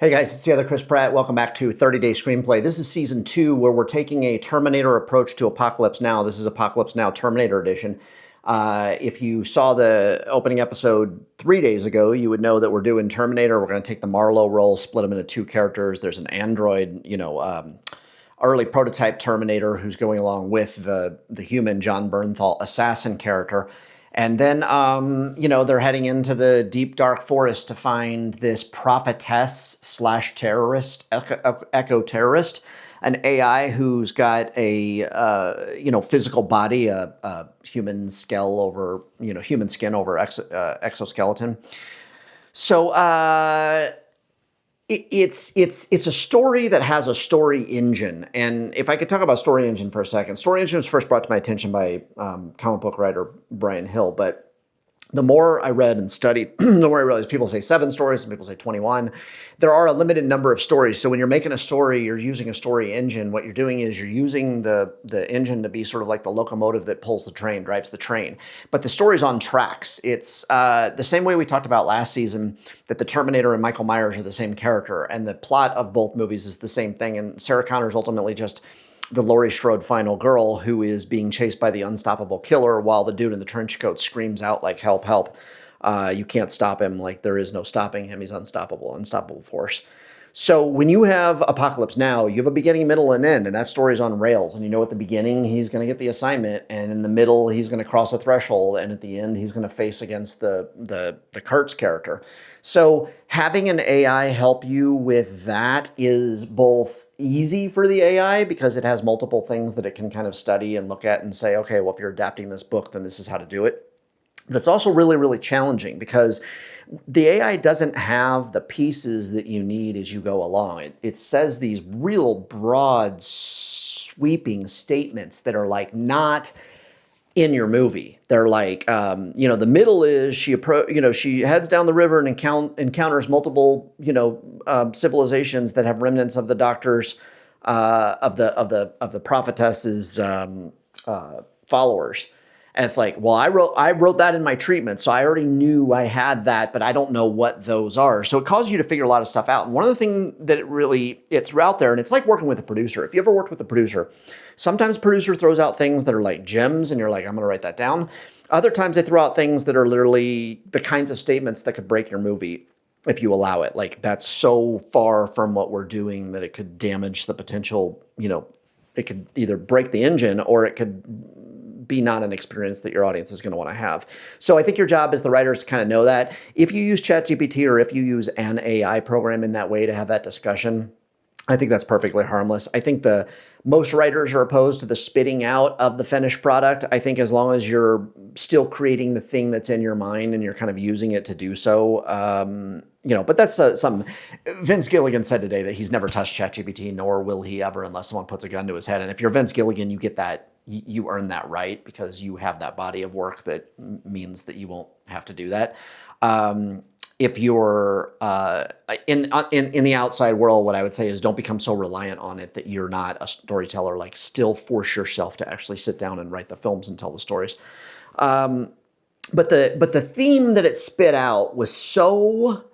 Hey guys, it's the other Chris Pratt. Welcome back to 30 Day Screenplay. This is season 2 where we're taking a Terminator approach to Apocalypse Now. This is Apocalypse Now Terminator Edition. If you saw the opening episode 3 days ago, you would know that we're doing Terminator. We're going to take the Marlowe role, split them into two characters. There's an android, early prototype Terminator who's going along with the human John Bernthal assassin character. And then, they're heading into the deep, dark forest to find this prophetess slash terrorist, eco-terrorist, an AI who's got a, physical body, a human skull over, human skin over exoskeleton. So it's a story that has a story engine. And if I could talk about story engine for a second, story engine was first brought to my attention by comic book writer Brian Hill. But the more I read and studied, the more I realized people say 7 stories, some people say 21. There are a limited number of stories. So when you're making a story, you're using a story engine. What you're doing is you're using the engine to be sort of like the locomotive that pulls the train, drives the train. But the story's on tracks. It's the same way we talked about last season, that the Terminator and Michael Myers are the same character. And the plot of both movies is the same thing. And Sarah Connor's ultimately just the Laurie Strode final girl who is being chased by the unstoppable killer while the dude in the trench coat screams out like, help, help. You can't stop him. Like, there is no stopping him. He's unstoppable force. So when you have Apocalypse Now, you have a beginning, middle, and end, and that story's on rails. And you know at the beginning, he's going to get the assignment, and in the middle, he's going to cross a threshold, and at the end, he's going to face against the Kurtz character. So having an AI help you with that is both easy for the AI because it has multiple things that it can kind of study and look at and say, okay, well, if you're adapting this book, then this is how to do it. But it's also really, really challenging because the AI doesn't have the pieces that you need as you go along. It says these real broad, sweeping statements that are like not in your movie. They're like, the middle is she heads down the river and encounters multiple, civilizations that have remnants of the doctors, of the prophetess's followers. And it's like, well, I wrote that in my treatment, so I already knew I had that, but I don't know what those are. So it causes you to figure a lot of stuff out. And one of the things that it threw out there, and it's like working with a producer. If you ever worked with a producer, sometimes a producer throws out things that are like gems, and you're like, I'm going to write that down. Other times they throw out things that are literally the kinds of statements that could break your movie if you allow it. Like, that's so far from what we're doing that it could damage the potential, it could either break the engine or it could be not an experience that your audience is going to want to have. So I think your job as the writer is to kind of know that. If you use ChatGPT or if you use an AI program in that way to have that discussion, I think that's perfectly harmless. I think most writers are opposed to the spitting out of the finished product. I think as long as you're still creating the thing that's in your mind and you're kind of using it to do so, but that's Vince Gilligan said today that he's never touched ChatGPT, nor will he ever unless someone puts a gun to his head. And if you're Vince Gilligan, you get that. You earn that right because you have that body of work that means that you won't have to do that. If you're in the outside world, what I would say is don't become so reliant on it that you're not a storyteller. Like, still force yourself to actually sit down and write the films and tell the stories. But the theme that it spit out was so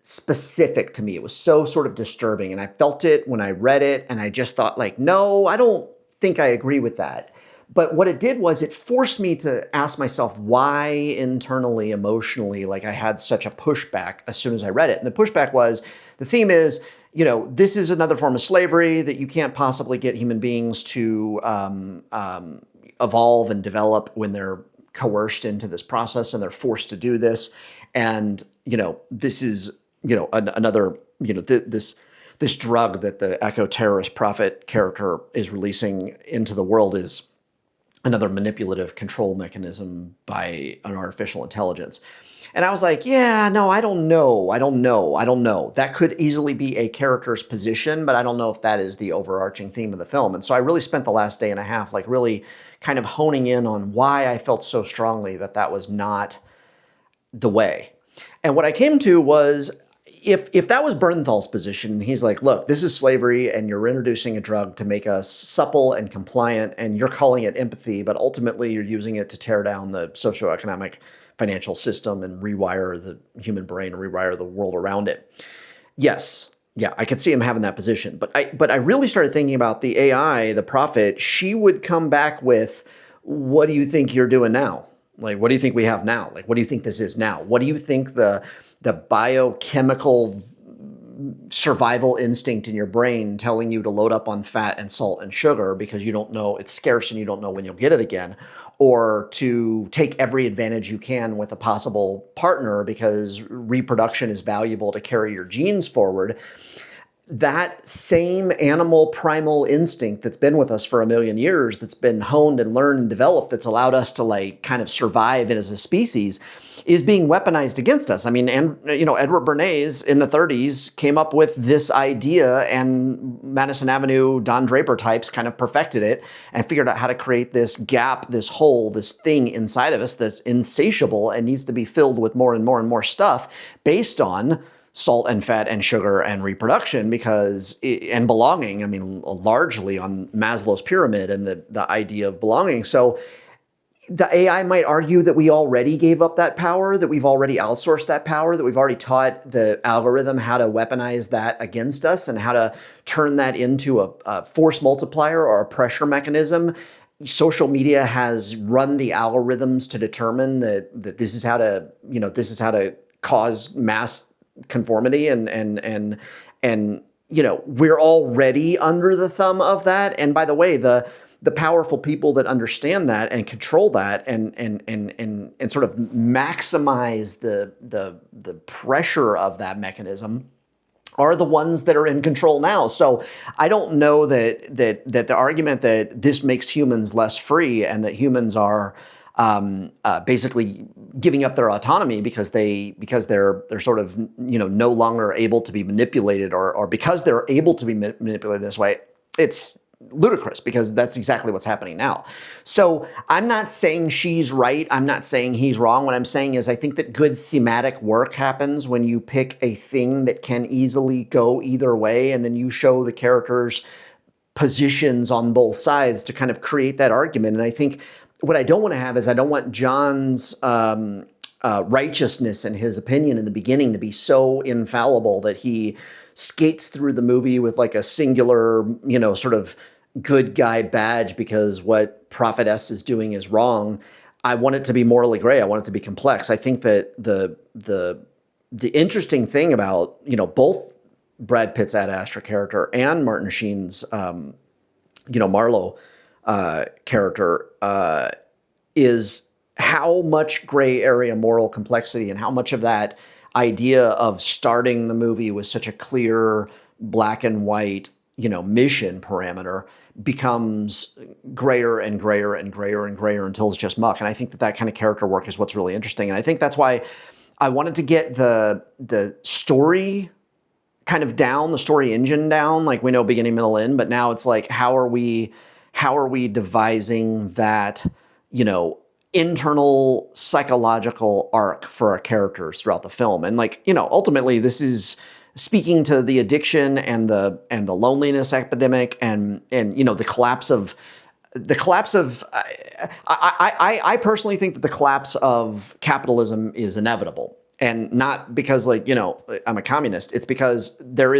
specific to me. It was so sort of disturbing, and I felt it when I read it, and I just thought, like, no, I don't think I agree with that. But what it did was it forced me to ask myself why internally, emotionally, like I had such a pushback as soon as I read it. And the pushback was, the theme is, this is another form of slavery that you can't possibly get human beings to evolve and develop when they're coerced into this process and they're forced to do this. And, this is, another, this drug that the eco-terrorist prophet character is releasing into the world is another manipulative control mechanism by an artificial intelligence. And I was like, yeah, no, I don't know. That could easily be a character's position, but I don't know if that is the overarching theme of the film. And so I really spent the last day and a half, like, really kind of honing in on why I felt so strongly that that was not the way. And what I came to was, if that was Bernthal's position, he's like, look, this is slavery and you're introducing a drug to make us supple and compliant and you're calling it empathy, but ultimately you're using it to tear down the socioeconomic financial system and rewire the human brain, rewire the world around it. Yes. Yeah, I could see him having that position. But I really started thinking about the AI, the prophet, she would come back with, what do you think you're doing now? Like, what do you think we have now? Like, what do you think this is now? What do you think the biochemical survival instinct in your brain telling you to load up on fat and salt and sugar because you don't know it's scarce and you don't know when you'll get it again, or to take every advantage you can with a possible partner because reproduction is valuable to carry your genes forward. That same animal primal instinct that's been with us for a million years, that's been honed and learned and developed, that's allowed us to like kind of survive as a species, is being weaponized against us. I mean, and Edward Bernays in the 30s came up with this idea, and Madison Avenue, Don Draper types kind of perfected it and figured out how to create this gap, this hole, this thing inside of us that's insatiable and needs to be filled with more and more and more stuff based on salt and fat and sugar and reproduction, and belonging. I mean, largely on Maslow's pyramid and the idea of belonging. So the AI might argue that we already gave up that power, that we've already outsourced that power, that we've already taught the algorithm how to weaponize that against us and how to turn that into a force multiplier or a pressure mechanism. Social media has run the algorithms to determine that this is how to cause mass conformity, and we're already under the thumb of that. And by the way, the powerful people that understand that and control that and sort of maximize the pressure of that mechanism are the ones that are in control now. So I don't know that the argument that this makes humans less free and that humans are basically giving up their autonomy because they're sort of no longer able to be manipulated, or because they're able to be manipulated this way, it's ludicrous, because that's exactly what's happening now. So I'm not saying she's right. I'm not saying he's wrong. What I'm saying is I think that good thematic work happens when you pick a thing that can easily go either way, and then you show the characters positions on both sides to kind of create that argument. And I think what I don't want to have is I don't want John's righteousness and his opinion in the beginning to be so infallible that he skates through the movie with like a singular, sort of good guy badge because what Prophetess is doing is wrong. I want it to be morally gray. I want it to be complex. I think that the interesting thing about, both Brad Pitt's Ad Astra character and Martin Sheen's, Marlowe character is how much gray area moral complexity and how much of that idea of starting the movie with such a clear black and white, mission parameter becomes grayer and grayer and grayer and grayer until it's just muck. And I think that kind of character work is what's really interesting. And I think that's why I wanted to get the story kind of down, the story engine down, like we know beginning, middle, end, but now it's like, how are we devising that, internal psychological arc for our characters throughout the film? And ultimately this is speaking to the addiction and the loneliness epidemic and the collapse of I personally think that the collapse of capitalism is inevitable. And not because I'm a communist. It's because there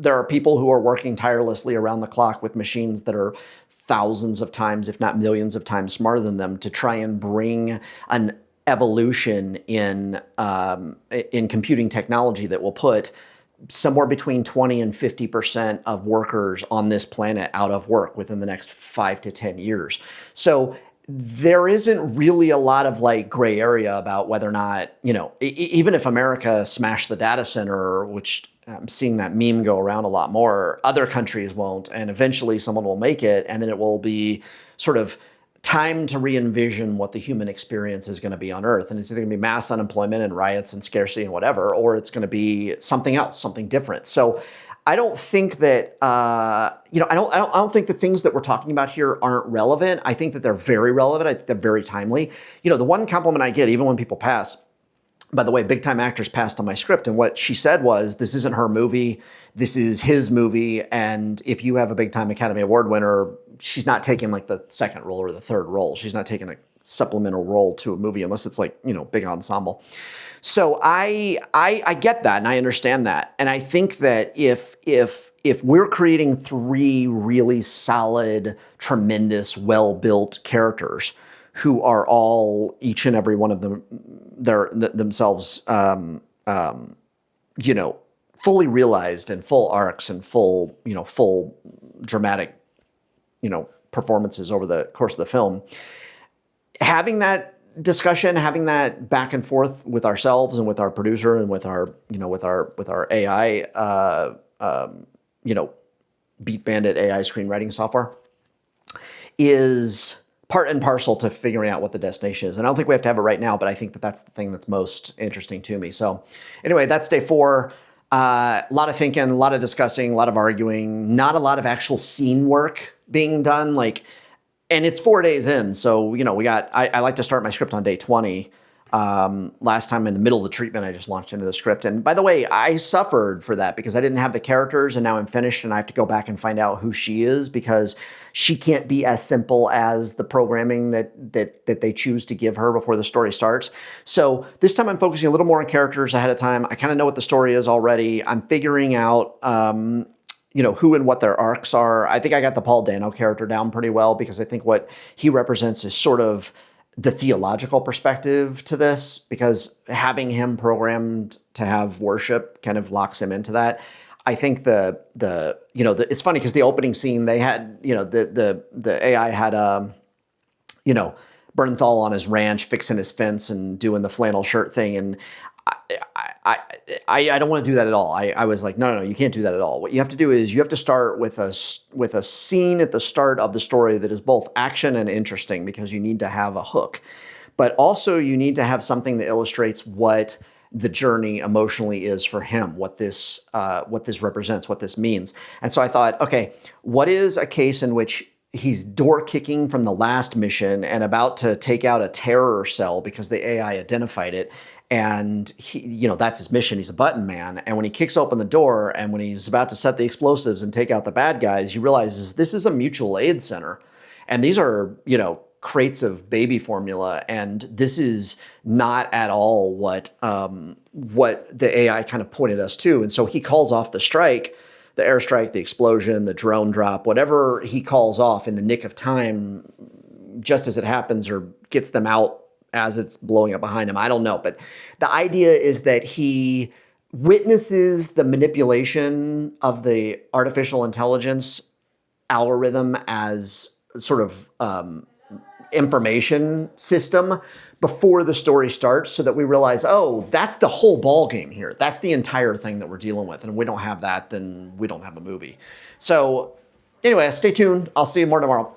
are people who are working tirelessly around the clock with machines that are thousands of times, if not millions of times smarter than them, to try and bring an evolution in computing technology that will put somewhere between 20 and 50% of workers on this planet out of work within the next 5 to 10 years. So there isn't really a lot of gray area about whether or not, even if America smashed the data center, which I'm seeing that meme go around a lot more, other countries won't. And eventually someone will make it. And then it will be sort of time to re-envision what the human experience is going to be on Earth. And it's either going to be mass unemployment and riots and scarcity and whatever, or it's going to be something else, something different. So I don't think that, I don't think the things that we're talking about here aren't relevant. I think that they're very relevant. I think they're very timely. The one compliment I get, even when people pass, by the way, big time actors passed on my script. And what she said was, this isn't her movie. This is his movie. And if you have a big time Academy Award winner, she's not taking the second role or the third role. She's not taking a supplemental role to a movie unless it's big ensemble. So I get that and I understand that. And I think that if we're creating three really solid, tremendous, well-built characters who are all each and every one of them themselves you know, fully realized and full arcs and full, you know, full dramatic, you know, performances over the course of the film, having that discussion, having that back and forth with ourselves and with our producer and with our, you know, with our AI, you know, BeatBandit.AI screenwriting software is part and parcel to figuring out what the destination is. And I don't think we have to have it right now, but I think that that's the thing that's most interesting to me. So anyway, that's day 4. A lot of thinking, a lot of discussing, a lot of arguing, not a lot of actual scene work being done. Like, and it's 4 days in. So, you know, I like to start my script on day 20. Last time in the middle of the treatment, I just launched into the script. And by the way, I suffered for that because I didn't have the characters and now I'm finished and I have to go back and find out who she is because she can't be as simple as the programming that they choose to give her before the story starts. So this time I'm focusing a little more on characters ahead of time. I kind of know what the story is already. I'm figuring out, you know, who and what their arcs are. I think I got the Paul Dano character down pretty well because I think what he represents is sort of the theological perspective to this, because having him programmed to have worship kind of locks him into that. I think it's funny because the opening scene they had, you know, the AI had you know, Bernthal on his ranch fixing his fence and doing the flannel shirt thing, and I don't want to do that at all. I was like, no, you can't do that at all. What you have to do is you have to start with a scene at the start of the story that is both action and interesting because you need to have a hook, but also you need to have something that illustrates what the journey emotionally is for him, what this represents, what this means. And so I thought, okay, what is a case in which he's door kicking from the last mission and about to take out a terror cell because the AI identified it. And he, you know, that's his mission. He's a button man. And when he kicks open the door and when he's about to set the explosives and take out the bad guys, he realizes this is a mutual aid center. And these are, you know, crates of baby formula. And this is not at all what the AI kind of pointed us to. And so he calls off the strike, the airstrike, the explosion, the drone drop, whatever he calls off in the nick of time, just as it happens, or gets them out as it's blowing up behind him. I don't know. But the idea is that he witnesses the manipulation of the artificial intelligence algorithm as sort of information system before the story starts, so that we realize, oh, that's the whole ball game here. That's the entire thing that we're dealing with. And if we don't have that, then we don't have a movie. So anyway, stay tuned. I'll see you more tomorrow.